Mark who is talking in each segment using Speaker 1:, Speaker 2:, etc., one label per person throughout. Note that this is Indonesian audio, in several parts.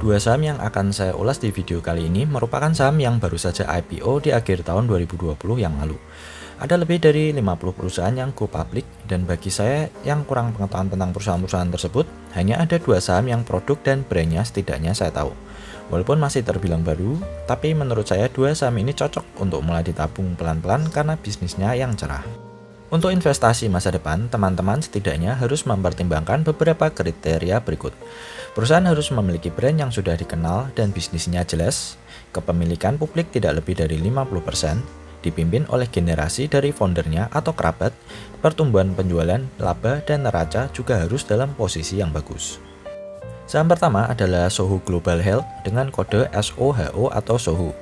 Speaker 1: Dua saham yang akan saya ulas di video kali ini merupakan saham yang baru saja IPO di akhir tahun 2020 yang lalu. Ada lebih dari 50 perusahaan yang go public, dan bagi saya yang kurang pengetahuan tentang perusahaan-perusahaan tersebut, hanya ada dua saham yang produk dan brandnya setidaknya saya tahu. Walaupun masih terbilang baru, tapi menurut saya dua saham ini cocok untuk mulai ditabung pelan-pelan karena bisnisnya yang cerah. Untuk investasi masa depan, teman-teman setidaknya harus mempertimbangkan beberapa kriteria berikut. Perusahaan harus memiliki brand yang sudah dikenal dan bisnisnya jelas, kepemilikan publik tidak lebih dari 50%, dipimpin oleh generasi dari foundernya atau kerabat, pertumbuhan penjualan, laba, dan neraca juga harus dalam posisi yang bagus. Saham pertama adalah Sohu Global Health dengan kode SOHO atau Sohu.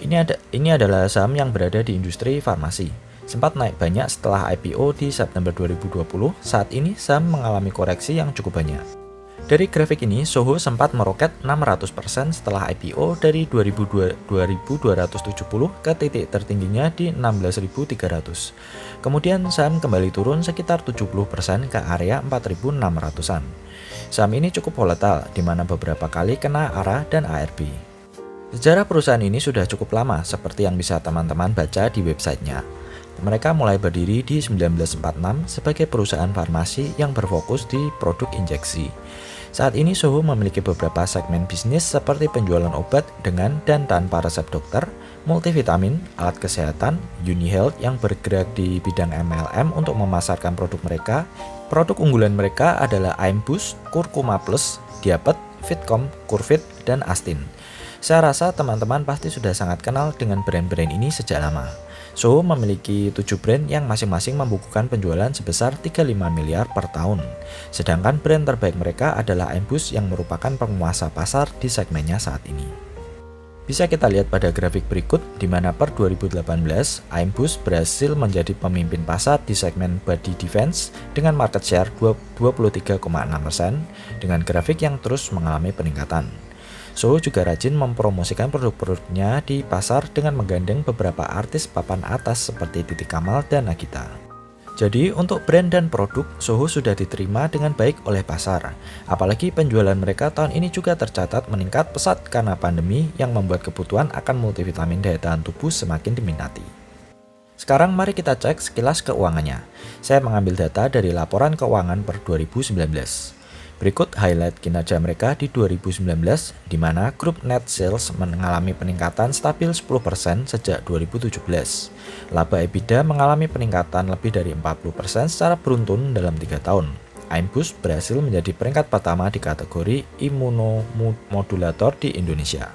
Speaker 1: Ini adalah saham yang berada di industri farmasi. Sempat naik banyak setelah IPO di September 2020, saat ini saham mengalami koreksi yang cukup banyak. Dari grafik ini, Sohu sempat meroket 600% setelah IPO dari 2270 ke titik tertingginya di 16.300. Kemudian saham kembali turun sekitar 70% ke area 4.600-an. Saham ini cukup volatile, di mana beberapa kali kena ARA dan ARB. Sejarah perusahaan ini sudah cukup lama, seperti yang bisa teman-teman baca di websitenya. Mereka mulai berdiri di 1946 sebagai perusahaan farmasi yang berfokus di produk injeksi. Saat ini Sohu memiliki beberapa segmen bisnis seperti penjualan obat dengan dan tanpa resep dokter, multivitamin, alat kesehatan, UniHealth yang bergerak di bidang MLM untuk memasarkan produk mereka. Produk unggulan mereka adalah Aimbus, Kurkuma Plus, Diapet, Fitcom, Curvit, dan Astin. Saya rasa teman-teman pasti sudah sangat kenal dengan brand-brand ini sejak lama. Sohu memiliki 7 brand yang masing-masing membukukan penjualan sebesar 35 miliar per tahun. Sedangkan brand terbaik mereka adalah Aimbus yang merupakan penguasa pasar di segmennya saat ini. Bisa kita lihat pada grafik berikut, di mana per 2018, Aimbus berhasil menjadi pemimpin pasar di segmen body defense dengan market share 23,6% dengan grafik yang terus mengalami peningkatan. Sohu juga rajin mempromosikan produk-produknya di pasar dengan menggandeng beberapa artis papan atas seperti Titi Kamal dan Nagita. Jadi untuk brand dan produk, Sohu sudah diterima dengan baik oleh pasar. Apalagi penjualan mereka tahun ini juga tercatat meningkat pesat karena pandemi yang membuat kebutuhan akan multivitamin daya tahan tubuh semakin diminati. Sekarang mari kita cek sekilas keuangannya. Saya mengambil data dari laporan keuangan per 2019. Berikut highlight kinerja mereka di 2019, di mana grup net sales mengalami peningkatan stabil 10% sejak 2017. Laba EBITDA mengalami peningkatan lebih dari 40% secara beruntun dalam 3 tahun. Aimbus berhasil menjadi peringkat pertama di kategori imunomodulator di Indonesia.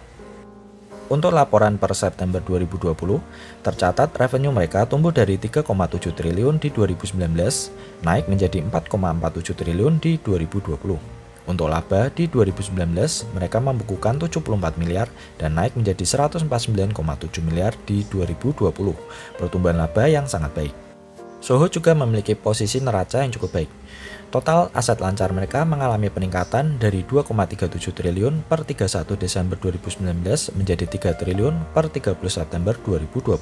Speaker 1: Untuk laporan per September 2020, tercatat revenue mereka tumbuh dari 3,7 triliun di 2019, naik menjadi 4,47 triliun di 2020. Untuk laba di 2019, mereka membukukan 74 miliar dan naik menjadi 149,7 miliar di 2020, pertumbuhan laba yang sangat baik. Sohu juga memiliki posisi neraca yang cukup baik. Total aset lancar mereka mengalami peningkatan dari 2,37 triliun per 31 Desember 2019 menjadi 3 triliun per 30 September 2020.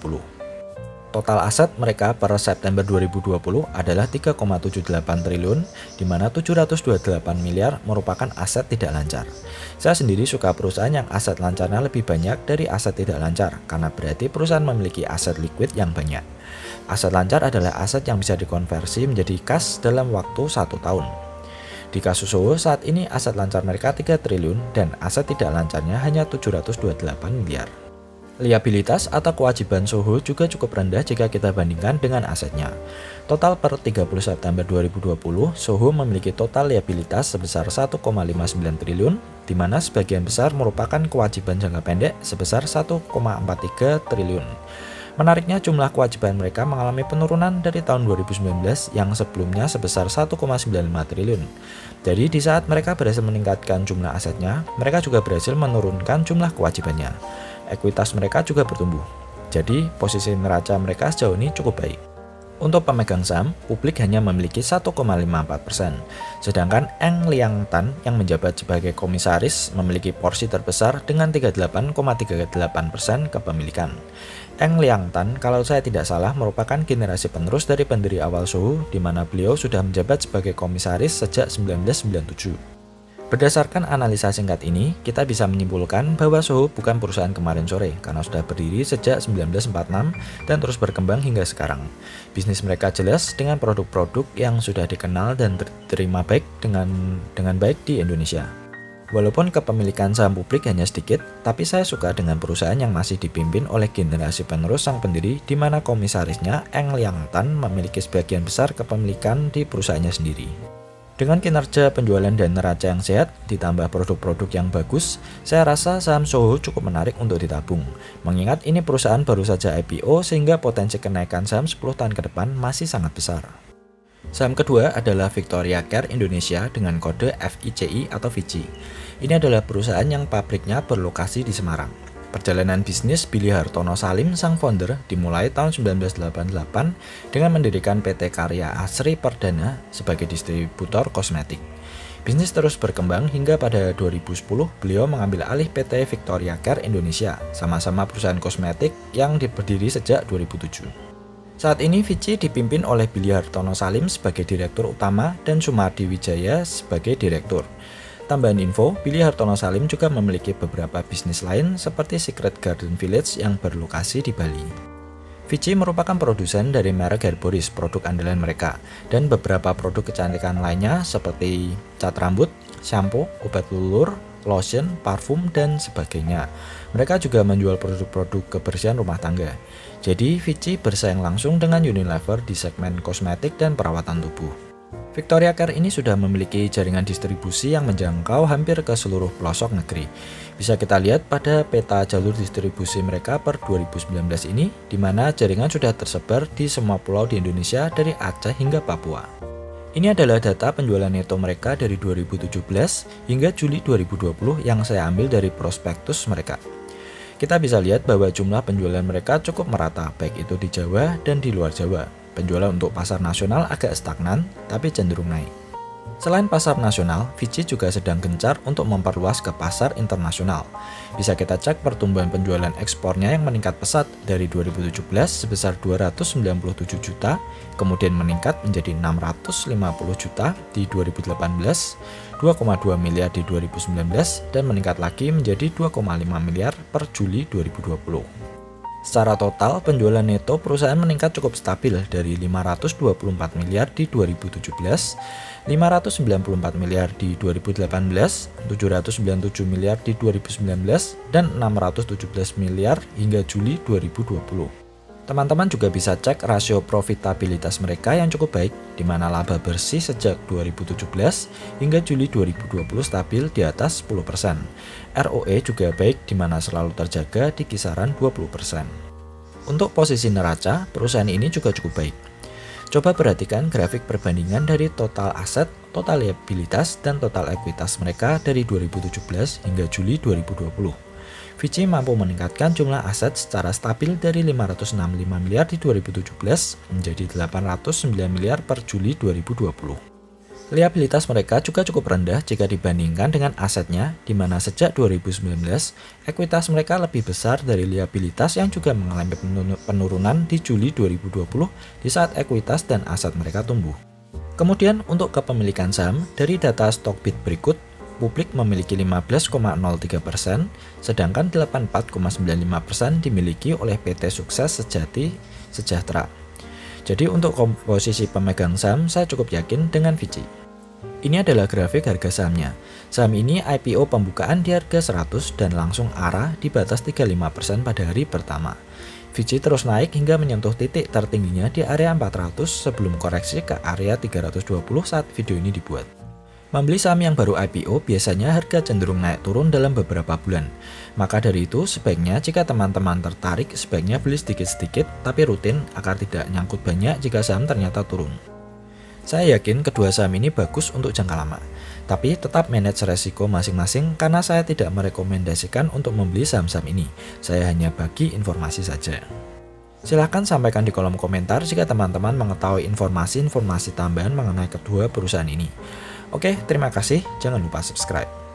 Speaker 1: Total aset mereka per September 2020 adalah 3,78 triliun, di mana 728 miliar merupakan aset tidak lancar. Saya sendiri suka perusahaan yang aset lancarnya lebih banyak dari aset tidak lancar, karena berarti perusahaan memiliki aset liquid yang banyak. Aset lancar adalah aset yang bisa dikonversi menjadi kas dalam waktu 1 tahun. Di kasus Sohu saat ini aset lancar mereka 3 triliun dan aset tidak lancarnya hanya 728 miliar. Liabilitas atau kewajiban Sohu juga cukup rendah jika kita bandingkan dengan asetnya. Total per 30 September 2020, Sohu memiliki total liabilitas sebesar 1,59 triliun, di mana sebagian besar merupakan kewajiban jangka pendek sebesar 1,43 triliun. Menariknya, jumlah kewajiban mereka mengalami penurunan dari tahun 2019 yang sebelumnya sebesar 1,95 triliun. Jadi di saat mereka berhasil meningkatkan jumlah asetnya, mereka juga berhasil menurunkan jumlah kewajibannya. Ekuitas mereka juga bertumbuh. Jadi posisi neraca mereka sejauh ini cukup baik. Untuk pemegang saham, publik hanya memiliki 1,54%, sedangkan Eng Liang Tan yang menjabat sebagai komisaris memiliki porsi terbesar dengan 38,38% kepemilikan. Eng Liang Tan, kalau saya tidak salah, merupakan generasi penerus dari pendiri awal Sohu, di mana beliau sudah menjabat sebagai komisaris sejak 1997. Berdasarkan analisa singkat ini, kita bisa menyimpulkan bahwa Soho bukan perusahaan kemarin sore karena sudah berdiri sejak 1946 dan terus berkembang hingga sekarang. Bisnis mereka jelas dengan produk-produk yang sudah dikenal dan diterima baik dengan baik di Indonesia. Walaupun kepemilikan saham publik hanya sedikit, tapi saya suka dengan perusahaan yang masih dipimpin oleh generasi penerus sang pendiri di mana komisarisnya Eng Liang Tan memiliki sebagian besar kepemilikan di perusahaannya sendiri. Dengan kinerja penjualan dan neraca yang sehat, ditambah produk-produk yang bagus, saya rasa saham Soho cukup menarik untuk ditabung. Mengingat ini perusahaan baru saja IPO sehingga potensi kenaikan saham 10 tahun ke depan masih sangat besar. Saham kedua adalah Victoria Care Indonesia dengan kode FICI atau VICI. Ini adalah perusahaan yang pabriknya berlokasi di Semarang. Perjalanan bisnis Billy Hartono Salim, sang founder, dimulai tahun 1988 dengan mendirikan PT Karya Asri Perdana sebagai distributor kosmetik. Bisnis terus berkembang hingga pada 2010 beliau mengambil alih PT Victoria Care Indonesia, sama-sama perusahaan kosmetik yang berdiri sejak 2007. Saat ini Vici dipimpin oleh Billy Hartono Salim sebagai direktur utama dan Sumardi Wijaya sebagai direktur. Tambahan info, Billy Hartono Salim juga memiliki beberapa bisnis lain seperti Secret Garden Village yang berlokasi di Bali. Vici merupakan produsen dari merek Herboris, produk andalan mereka, dan beberapa produk kecantikan lainnya seperti cat rambut, shampoo, obat lulur, lotion, parfum, dan sebagainya. Mereka juga menjual produk-produk kebersihan rumah tangga. Jadi Vici bersaing langsung dengan Unilever di segmen kosmetik dan perawatan tubuh. Victoria Care ini sudah memiliki jaringan distribusi yang menjangkau hampir ke seluruh pelosok negeri. Bisa kita lihat pada peta jalur distribusi mereka per 2019 ini, di mana jaringan sudah tersebar di semua pulau di Indonesia dari Aceh hingga Papua. Ini adalah data penjualan neto mereka dari 2017 hingga Juli 2020 yang saya ambil dari prospektus mereka. Kita bisa lihat bahwa jumlah penjualan mereka cukup merata, baik itu di Jawa dan di luar Jawa. Penjualan untuk pasar nasional agak stagnan, tapi cenderung naik. Selain pasar nasional, Vici juga sedang gencar untuk memperluas ke pasar internasional. Bisa kita cek pertumbuhan penjualan ekspornya yang meningkat pesat dari 2017 sebesar 297 juta, kemudian meningkat menjadi 650 juta di 2018, 2,2 miliar di 2019, dan meningkat lagi menjadi 2,5 miliar per Juli 2020. Secara total, penjualan neto perusahaan meningkat cukup stabil dari 524 miliar di 2017, 594 miliar di 2018, 797 miliar di 2019, dan 617 miliar hingga Juli 2020. Teman-teman juga bisa cek rasio profitabilitas mereka yang cukup baik, di mana laba bersih sejak 2017 hingga Juli 2020 stabil di atas 10%. ROE juga baik, di mana selalu terjaga di kisaran 20%. Untuk posisi neraca, perusahaan ini juga cukup baik. Coba perhatikan grafik perbandingan dari total aset, total liabilitas, dan total ekuitas mereka dari 2017 hingga Juli 2020. Vici mampu meningkatkan jumlah aset secara stabil dari 565 miliar di 2017 menjadi 809 miliar per Juli 2020. Liabilitas mereka juga cukup rendah jika dibandingkan dengan asetnya, di mana sejak 2019, ekuitas mereka lebih besar dari liabilitas yang juga mengalami penurunan di Juli 2020 di saat ekuitas dan aset mereka tumbuh. Kemudian untuk kepemilikan saham, dari data Stockbit berikut, publik memiliki 15,03%, sedangkan 84,95% dimiliki oleh PT Sukses Sejati Sejahtera. Jadi untuk komposisi pemegang saham, saya cukup yakin dengan Vici. Ini adalah grafik harga sahamnya. Saham ini IPO pembukaan di harga 100 dan langsung arah di batas 35% pada hari pertama. Vici terus naik hingga menyentuh titik tertingginya di area 400 sebelum koreksi ke area 320 saat video ini dibuat. Membeli saham yang baru IPO biasanya harga cenderung naik turun dalam beberapa bulan. Maka dari itu sebaiknya jika teman-teman tertarik sebaiknya beli sedikit-sedikit tapi rutin agar tidak nyangkut banyak jika saham ternyata turun. Saya yakin kedua saham ini bagus untuk jangka lama. Tapi tetap manage resiko masing-masing karena saya tidak merekomendasikan untuk membeli saham-saham ini. Saya hanya bagi informasi saja. Silahkan sampaikan di kolom komentar jika teman-teman mengetahui informasi-informasi tambahan mengenai kedua perusahaan ini. Oke, terima kasih. Jangan lupa subscribe.